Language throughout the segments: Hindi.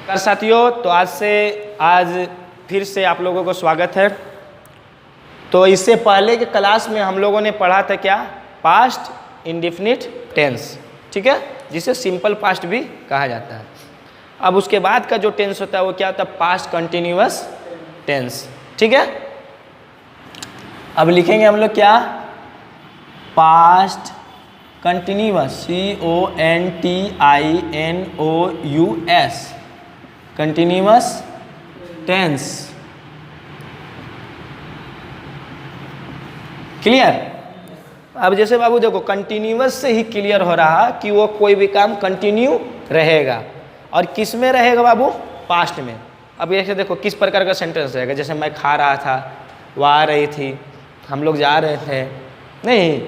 नमस्कार साथियों, तो आज फिर से आप लोगों को स्वागत है। तो इससे पहले के क्लास में हम लोगों ने पढ़ा था क्या, पास्ट इंडेफिनिट टेंस, ठीक है, जिसे सिंपल पास्ट भी कहा जाता है। अब उसके बाद का जो टेंस होता है वो क्या होता है, पास्ट कंटिन्यूअस टेंस, ठीक है। अब लिखेंगे हम लोग क्या, past continuous, CONTINOUS, continuous tense. Clear. अब जैसे बाबू देखो, कंटिन्यूअस से ही क्लियर हो रहा कि वो कोई भी काम कंटिन्यू रहेगा। और किस में रहेगा बाबू, पास्ट में। अब ऐसे देखो किस प्रकार का सेंटेंस रहेगा, जैसे मैं खा रहा था, वो आ रही थी, हम लोग जा रहे थे, नहीं,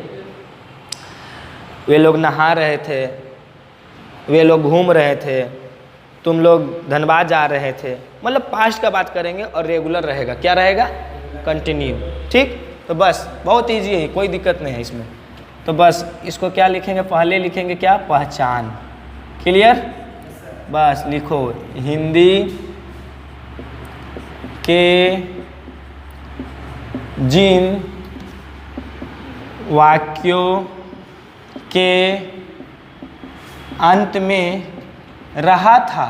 वे लोग नहा रहे थे, वे लोग घूम रहे थे, तुम लोग धनबाद जा रहे थे। मतलब पास्ट का बात करेंगे और रेगुलर रहेगा, क्या रहेगा, कंटिन्यू, ठीक। तो बस बहुत इजी है, कोई दिक्कत नहीं है इसमें। तो बस इसको क्या लिखेंगे, पहले लिखेंगे क्या, पहचान। क्लियर। बस लिखो, हिंदी के जिन वाक्यों के अंत में रहा था,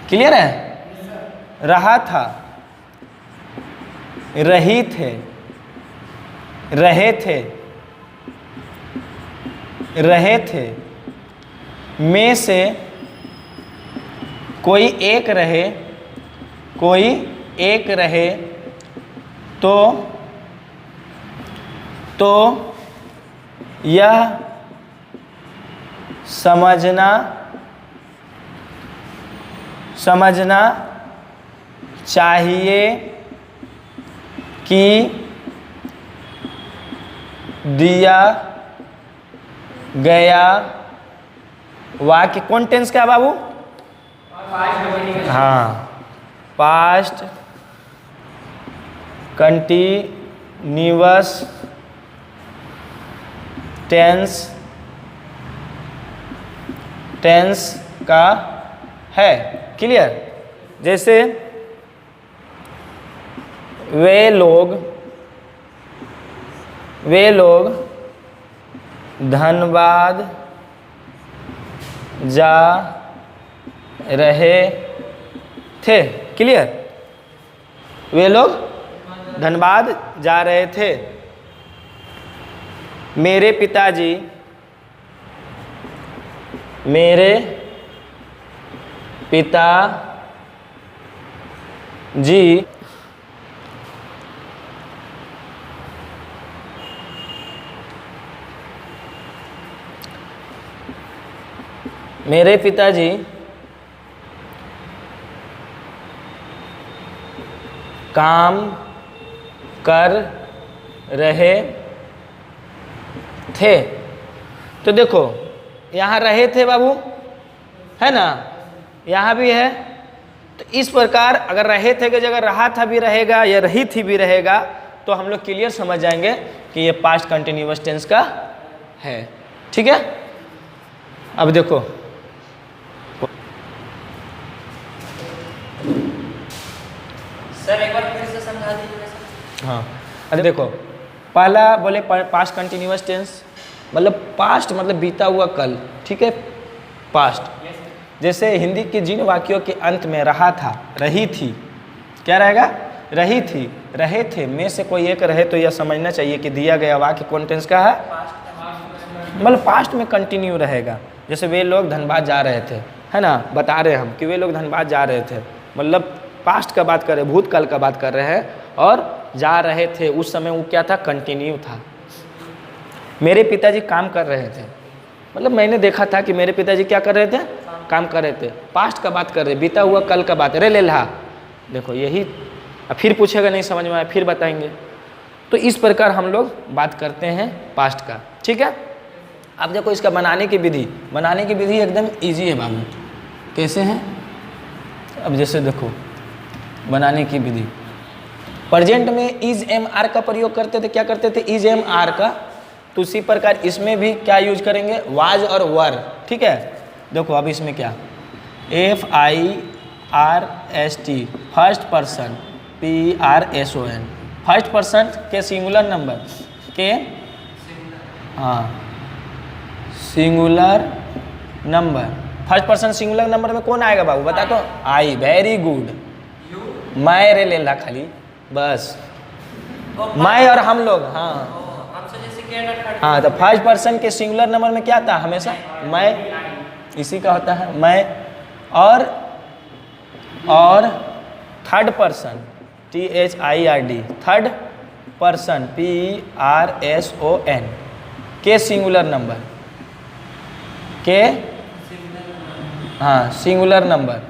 क्लियर है, रहा था, रही थे, रहे थे, रहे थे, में से कोई एक रहे, कोई एक रहे, तो यह समझना चाहिए कि दिया गया वाक्य कौन टेंस का है बाबू, हाँ, पास्ट कंटिन्यूअस टेंस का है। क्लियर। जैसे वे लोग धनबाद जा रहे थे। क्लियर। वे लोग धनबाद जा रहे थे। मेरे पिताजी काम कर रहे थे। तो देखो यहाँ रहे थे बाबू, है ना, यहाँ भी है। तो इस प्रकार अगर रहे थे की जगह रहा था भी रहेगा या रही थी भी रहेगा, तो हम लोग क्लियर समझ जाएंगे कि ये पास्ट कंटिन्यूअस टेंस का है, ठीक है। अब देखो, सर एक बार फिर से समझा दीजिए। हाँ, अरे देखो, पहला बोले पास्ट कंटिन्यूअस टेंस मतलब पास्ट मतलब बीता हुआ कल, ठीक है, पास्ट। जैसे हिंदी के जिन वाक्यों के अंत में रहा था, रही थी, क्या रहेगा, रही थी, रहे थे, में से कोई एक रहे, तो यह समझना चाहिए कि दिया गया वाक्य कौन टेंस का है, मतलब पास्ट में कंटिन्यू रहेगा। जैसे वे लोग धनबाद जा रहे थे, है ना, बता रहे हम कि वे लोग धनबाद जा रहे थे, मतलब पास्ट का बात कर रहे, भूतकाल का बात कर रहे हैं, और जा रहे थे उस समय वो क्या था, कंटिन्यू था। मेरे पिताजी काम कर रहे थे, मतलब मैंने देखा था कि मेरे पिताजी क्या कर रहे थे, काम कर रहे थे, पास्ट का बात कर रहे, बीता हुआ कल का बात, अरे ले ला, देखो यही। फिर पूछेगा नहीं समझ में आया, फिर बताएंगे। तो इस प्रकार हम लोग बात करते हैं पास्ट का, ठीक है। अब देखो इसका बनाने की विधि एकदम ईजी है बाबू। कैसे है, अब जैसे देखो बनाने की विधि, प्रेजेंट में इज एम आर का प्रयोग करते थे, क्या करते थे, इज एम आर का। तो उसी प्रकार इसमें भी क्या यूज करेंगे, वाज और वर, ठीक है। देखो अब इसमें क्या, FIRST first person, PRSON first person के सिंगुलर नंबर के, हाँ singular number, first person singular number में कौन आएगा बाबू बता तो? आई, वेरी गुड। मैं रे ले ला खाली बस, मैं और हम लोग, हाँ हाँ। तो फर्स्ट पर्सन के सिंगुलर नंबर में क्या आता है हमेशा? मैं, इसी का होता है मैं। और third person, THIRD third person, PRSON के सिंगुलर नंबर के, हाँ सिंगुलर नंबर।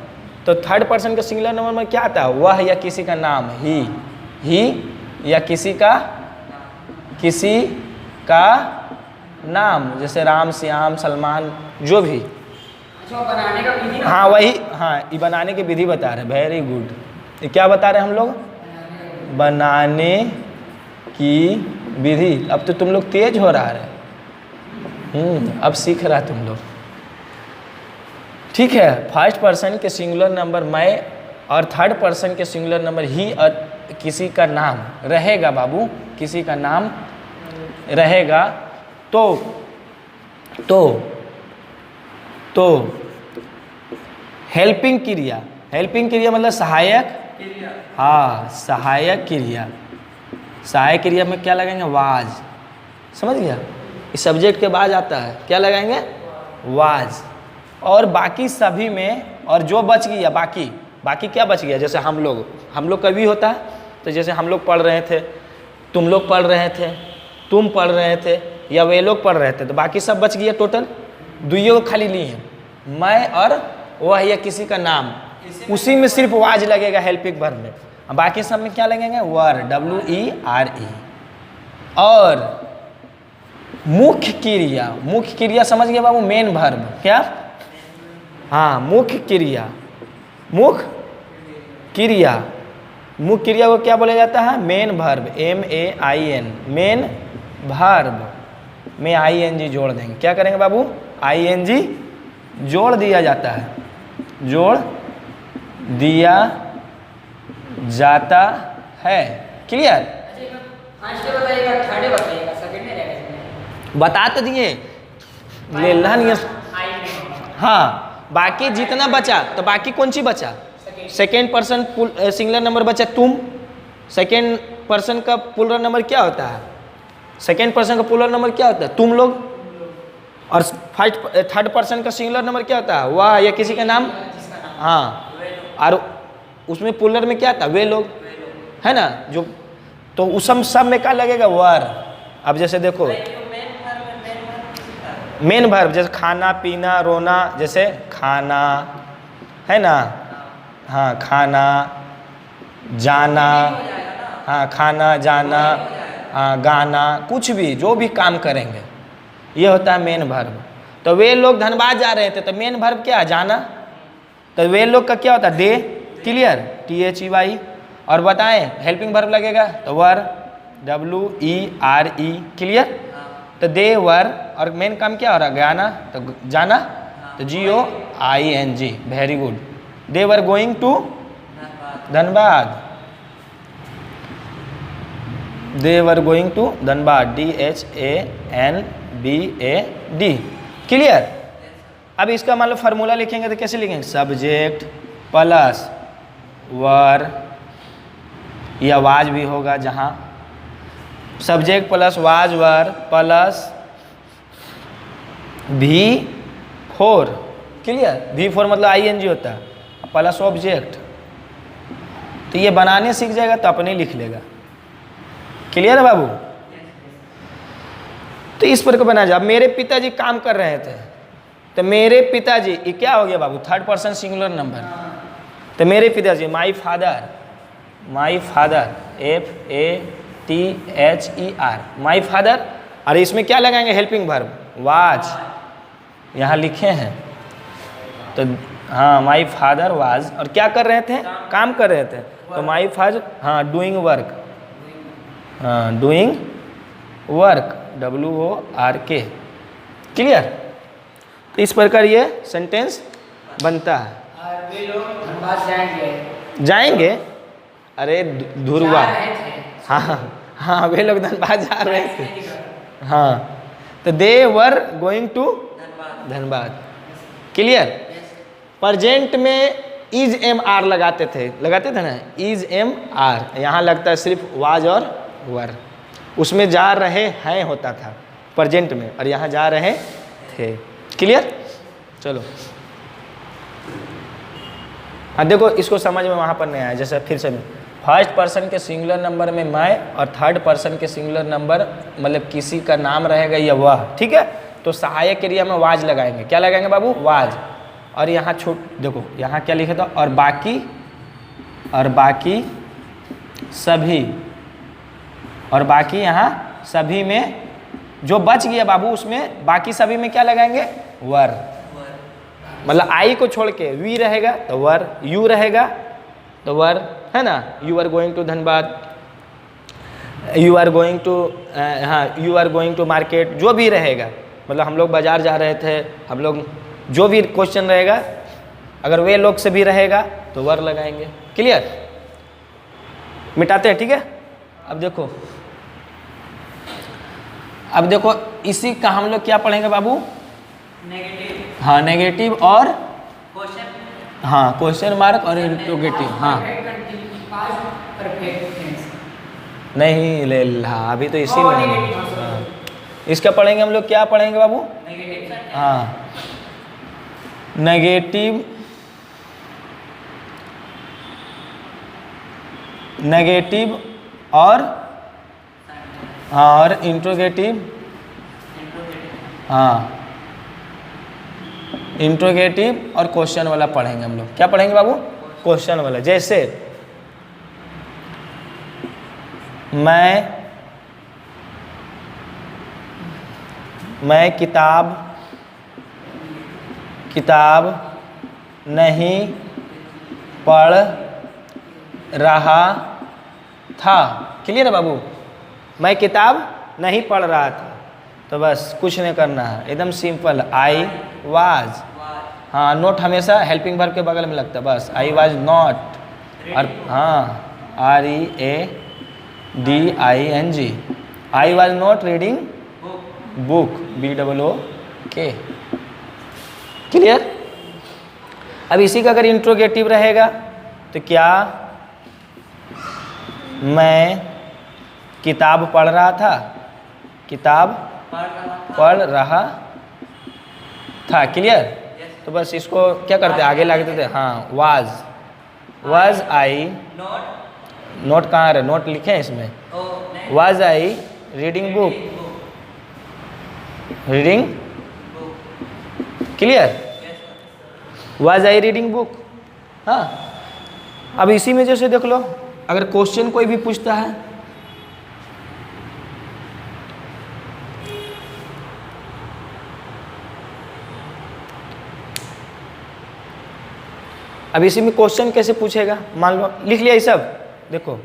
तो थर्ड पर्सन के सिंगुलर नंबर में क्या आता है? वह या किसी का नाम, ही या किसी का नाम, जैसे राम, श्याम, सलमान, जो भी। बनाने का विधि, हाँ वही, हाँ ये बनाने की विधि बता रहे, वेरी गुड। ये क्या बता रहे हैं हम लोग? बनाने की विधि। अब तो तुम लोग तेज हो रहा है, अब सीख रहा तुम लोग, ठीक है। फर्स्ट पर्सन के सिंगुलर नंबर मैं और थर्ड पर्सन के सिंगुलर नंबर ही और किसी का नाम रहेगा बाबू, किसी का नाम रहेगा। तो हेल्पिंग क्रिया, हेल्पिंग क्रिया मतलब सहायक, हाँ सहायक क्रिया। सहायक क्रिया में क्या लगाएंगे? वाज, समझ गया? इस सब्जेक्ट के बाद आता है, क्या लगाएंगे? वाज। और बाकी सभी में, और जो बच गया बाकी क्या बच गया? जैसे हम लोग का भी होता है, तो जैसे हम लोग पढ़ रहे थे, तुम लोग पढ़ रहे थे, तुम पढ़ रहे थे, या वे लोग पढ़ रहे थे, तो बाकी सब बच गया टोटल। दुइयों को खाली लिए हैं, मैं और वह या किसी का नाम, उसी में सिर्फ वाज लगेगा हेल्पिंग वर्ब में। बाकी सब में क्या लगेंगे? वर, WERE। और मुख्य क्रिया समझ गया बाबू? मेन वर्ब, क्या? हाँ मुख्य क्रिया को क्या बोला जाता है? Main verb, MAIN, main verb में ING जोड़ देंगे। क्या करेंगे बाबू? ING जोड़ दिया जाता है, जोड़ दिया जाता है। क्लियर? बता तो दिए, ले ला नहीं। हाँ बाकी जितना बचा, तो बाकी कौन सी बचा? सेकेंड पर्सन सिंगुलर नंबर बचा तुम। सेकेंड पर्सन का प्लूरल नंबर क्या होता है? सेकेंड पर्सन का प्लूरल नंबर क्या होता है? तुम लोग। और थर्ड पर्सन का सिंगुलर नंबर क्या होता है? वह या किसी का नाम, हाँ। और उसमें प्लूरल में क्या था? वे लोग, है ना? जो तो उस सब में क्या लगेगा? वर। अब जैसे देखो मेन वर्ब, जैसे खाना पीना रोना, जैसे खाना, है ना? हाँ खाना, जाना, हाँ खाना जाना, हाँ गाना, कुछ भी जो भी काम करेंगे ये होता है मेन वर्ब। तो वे लोग धनबाद जा रहे थे, तो मेन वर्ब क्या है? जाना। तो वे लोग का क्या होता है? दे। क्लियर? THEY। और बताएं हेल्पिंग वर्ब लगेगा तो वर, WERE। क्लियर? तो दे वर, और मेन काम क्या हो रहा है? गाना, तो जाना, तो GOING। Very good. They were going to Dhanbad, they were going to Dhanbad, DHANBAD। Clear? अब इसका मान लो फार्मूला लिखेंगे तो कैसे लिखेंगे? सब्जेक्ट प्लस वर, या वाज भी होगा, जहाँ subject plus was were plus V4। Clear? V4 मतलब ING होता है, प्लस ऑब्जेक्ट। तो ये बनाने सीख जाएगा तो अपने लिख लेगा। क्लियर है बाबू? तो इस पर को बना जाए। अब मेरे पिताजी काम कर रहे थे, तो मेरे पिताजी ये क्या हो गया बाबू? Third person singular number. तो मेरे पिताजी, my father, FATHER, my father. और इसमें क्या लगाएंगे? हेल्पिंग वर्ब, वाज, यहाँ लिखे हैं। तो हाँ माई फादर वाज, और क्या कर रहे थे? काम कर रहे थे। तो माई फादर, हाँ डूइंग वर्क, हाँ डूइंग वर्क, WORK। क्लियर? तो इस प्रकार ये सेंटेंस बनता है। वे लोग धनबाद जाएंगे। जाएंगे? अरे धुरवा, जा रहे थे। हाँ हाँ, वे लोग धनबाद जा रहे थे। हाँ, तो they were going to Dhanbad. Dhanbad. Clear? Present में इज एम आर लगाते थे ना, इज एम आर। यहाँ लगता है सिर्फ वाज और वर। उसमें जा रहे हैं होता था प्रजेंट में, और यहाँ जा रहे थे। क्लियर? चलो, हाँ देखो, इसको समझ में वहाँ पर नहीं आया। जैसे फिर से फर्स्ट पर्सन के सिंगुलर नंबर में मैं, और थर्ड पर्सन के सिंगुलर नंबर मतलब किसी का नाम रहेगा या वह, ठीक है? तो सहायक क्रिया में वाज लगाएंगे। क्या लगाएंगे बाबू? वाज। और यहाँ देखो यहाँ क्या लिखा था? और बाकी सभी, और बाकी यहाँ सभी में जो बच गया बाबू, उसमें बाकी सभी में क्या लगाएंगे? वर। मतलब आई को छोड़ के वी रहेगा तो वर, यू रहेगा तो वर, है ना? You are going to Dhanbad, you are going to, हाँ, you are going to market, जो भी रहेगा। मतलब हम लोग बाजार जा रहे थे, हम लोग, जो भी क्वेश्चन रहेगा, अगर वे लोग से भी रहेगा तो वर लगाएंगे। क्लियर? मिटाते हैं, ठीक है? अब देखो इसी का हम लोग क्या पढ़ेंगे बाबू? नेगेटिव। हाँ, नेगेटिव और क्वेश्चन। हाँ, क्वेश्चन मार्क और इंट्रोगेटिव। हाँ, नहीं ले ला, अभी तो इसी में हाँ। इसका पढ़ेंगे हम लोग, क्या पढ़ेंगे बाबू? नेगेटिव। हाँ, नेगेटिव और, हाँ, और इंट्रोगेटिव। हाँ, इंट्रोगेटिव और क्वेश्चन वाला पढ़ेंगे हम लोग। क्या पढ़ेंगे बाबू? क्वेश्चन वाला। जैसे मैं किताब नहीं पढ़ रहा था। क्लियर है बाबू? मैं किताब नहीं पढ़ रहा था, तो बस कुछ नहीं करना है, एकदम सिंपल। आई वाज, हाँ, नोट हमेशा हेल्पिंग वर्ब के बगल में लगता है, बस। आई वाज नॉट, और हाँ, READING, I was not reading book, BOOK। Clear? अब इसी का अगर इंट्रोगेटिव रहेगा तो क्या? मैं किताब पढ़ रहा था, किताब पढ़ रहा था। क्लियर? तो बस इसको क्या करते हैं, आगे लगते थे। हाँ, वाज आई, नोट कहाँ रहे? नोट लिखे हैं इसमें। Was I reading book, reading. Clear? Was I reading book. हाँ, अब इसी में जैसे देख लो, अगर क्वेश्चन कोई भी पूछता है, अब इसी में क्वेश्चन कैसे पूछेगा? मान लो लिख लिया ये सब, देखो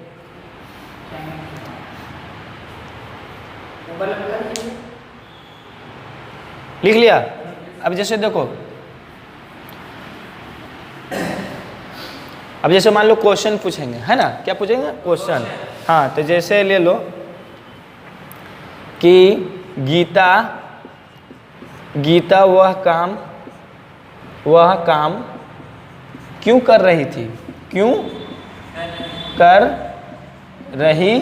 लिख लिया। अब जैसे देखो, अब जैसे मान लो क्वेश्चन पूछेंगे, है ना? क्या पूछेंगे? क्वेश्चन। हाँ, तो जैसे ले लो कि गीता वह काम क्यों कर रही थी? क्यों कर रही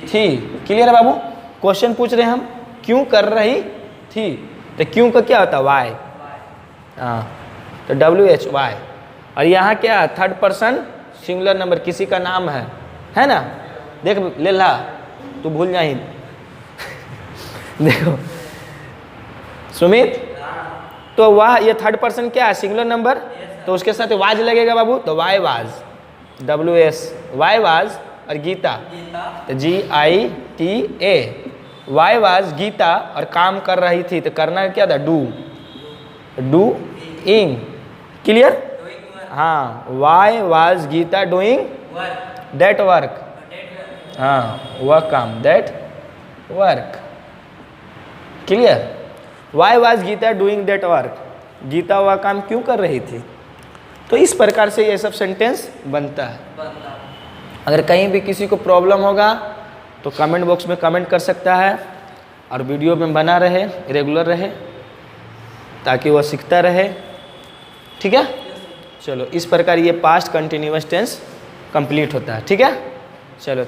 थी? क्लियर है बाबू? क्वेश्चन पूछ रहे हैं हम, क्यों कर रही थी, तो क्यों का क्या होता है? वाई। हाँ, तो WHY। और यहाँ क्या? थर्ड पर्सन सिंगुलर नंबर, किसी का नाम है ना? देख ले ला, तू भूल जाही। देखो सुमित, तो वह, ये थर्ड पर्सन क्या है? सिंगुलर नंबर, तो उसके साथ वाज लगेगा बाबू, तो why was, WS, why was. और गीता, तो GITA, वाई वाज गीता, और काम कर रही थी, तो करना क्या था? डूइंग। क्लियर? हाँ, why was Geeta doing that work. हाँ, वह काम, that work. Clear? Why was Geeta doing that work, Geeta वह काम क्यों कर रही थी? तो इस प्रकार से ये सब सेंटेंस बनता है। बनता है। अगर कहीं भी किसी को प्रॉब्लम होगा तो कमेंट बॉक्स में कमेंट कर सकता है, और वीडियो में बना रहे, रेगुलर रहे, ताकि वह सीखता रहे। ठीक है, चलो इस प्रकार ये पास्ट कंटिन्यूअस टेंस कंप्लीट होता है। ठीक है, चलो